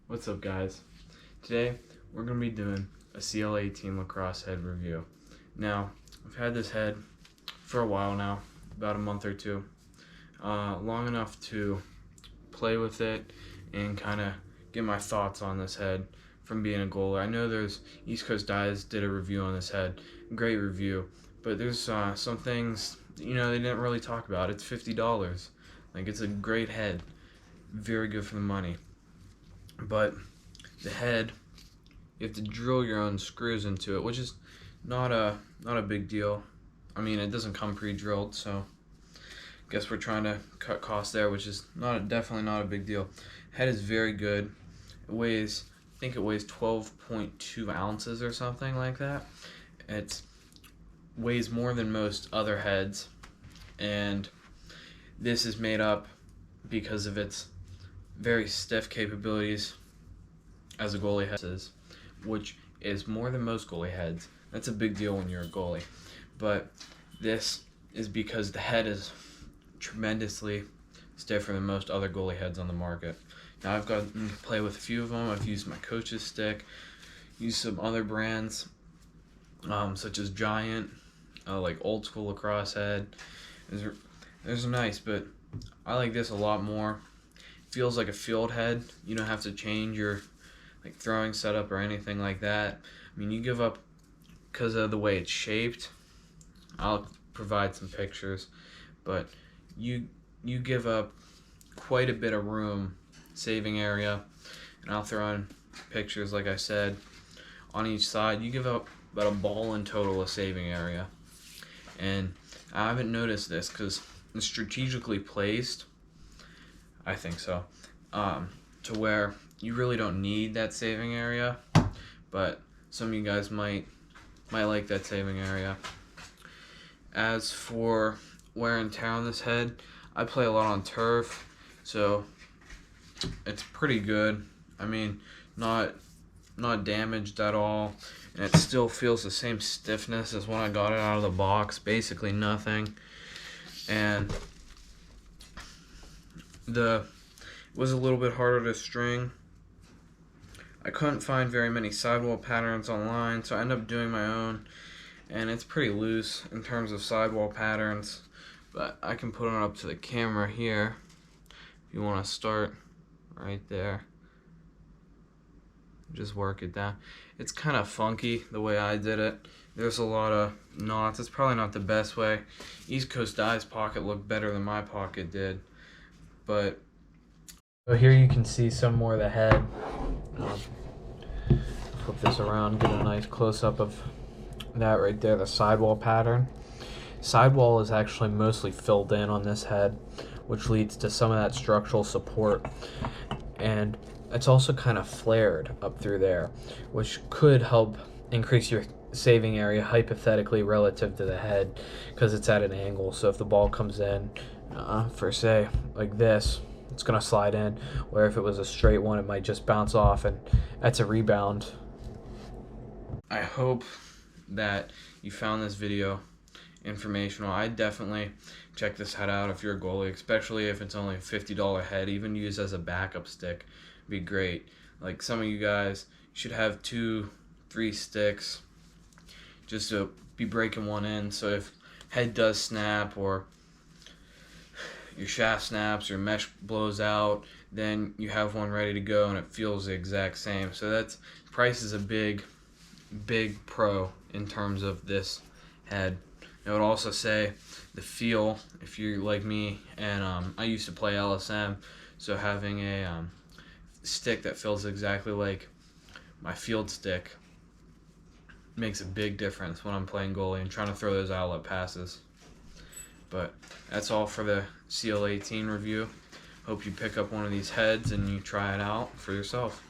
What's up, guys? Today we're going to be doing a Cl18 lacrosse head review. Now, I've had this head for a while now, about a month or two, long enough to play with it and kind of get my thoughts on this head from being a goalie. I know there's East Coast Dyes did a review on this head, great review, but there's some things they didn't really talk about. It's $50. Like, it's a great head, very good for the money. But the head, you have to drill your own screws into it, which is not a big deal. I mean, it doesn't come pre-drilled, so I guess we're trying to cut costs there, which is definitely not a big deal. Head is very good. It weighs, I think it weighs 12.2 ounces or something like that. It weighs more than most other heads, and this is made up because of its very stiff capabilities as a goalie head is, which is more than most goalie heads. That's a big deal when you're a goalie. But this is because the head is tremendously stiffer than most other goalie heads on the market. Now, I've got to play with a few of them. I've used my coach's stick, used some other brands, such as Giant, like old school lacrosse head. Those are nice, but I like this a lot more. Feels like a field head. You don't have to change your throwing setup or anything like that. I mean, you give up because of the way it's shaped. I'll provide some pictures, but you give up quite a bit of room, saving area, and I'll throw in pictures, like I said, on each side. You give up about a ball in total of saving area, and I haven't noticed this because it's strategically placed, I think so, to where you really don't need that saving area, but some of you guys might like that saving area. As for wear and tear on this head, I play a lot on turf, so it's pretty good. I mean, not damaged at all, and it still feels the same stiffness as when I got it out of the box, basically nothing. And it was a little bit harder to string. I couldn't find very many sidewall patterns online, so I ended up doing my own, and it's pretty loose in terms of sidewall patterns, but I can put it up to the camera here if you want to start right there. Just work it down. It's kind of funky the way I did it. There's a lot of knots. It's probably not the best way. East Coast Dyes pocket looked better than my pocket did, but so here you can see some more of the head. Flip this around, get a nice close-up of that right there, the sidewall pattern. Sidewall is actually mostly filled in on this head, which leads to some of that structural support. And it's also kind of flared up through there, which could help increase your saving area hypothetically relative to the head because it's at an angle. So if the ball comes in, for say, like this, it's going to slide in, where if it was a straight one, it might just bounce off, and that's a rebound. I hope that you found this video informational. I'd definitely check this head out if you're a goalie, especially if it's only a $50 head. Even used as a backup stick would be great. Like, some of you guys should have 2-3 sticks just to be breaking one in, so if head does snap or your shaft snaps or mesh blows out, then you have one ready to go and it feels the exact same. So price is a big pro in terms of this head. I would also say the feel, if you're like me, and I used to play LSM, so having a stick that feels exactly like my field stick makes a big difference when I'm playing goalie and trying to throw those outlet passes. But that's all for the Cl18 review. Hope you pick up one of these heads and you try it out for yourself.